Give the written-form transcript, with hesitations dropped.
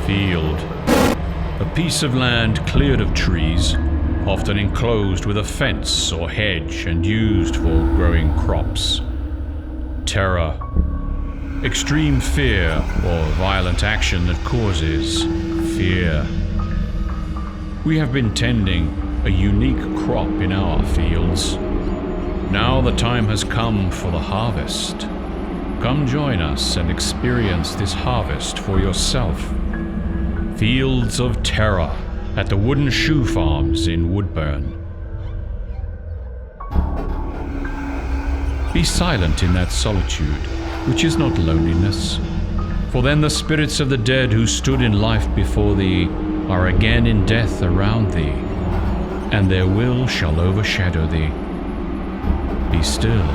field. A piece of land cleared of trees, often enclosed with a fence or hedge and used for growing crops. Terror. Extreme fear or violent action that causes fear. We have been tending a unique crop in our fields. Now the time has come for the harvest. Come join us and experience this harvest for yourself. Fields of Terror at the Wooden Shoe Farms in Woodburn. Be silent in that solitude, which is not loneliness, for then the spirits of the dead who stood in life before thee are again in death around thee, and their will shall overshadow thee. Be still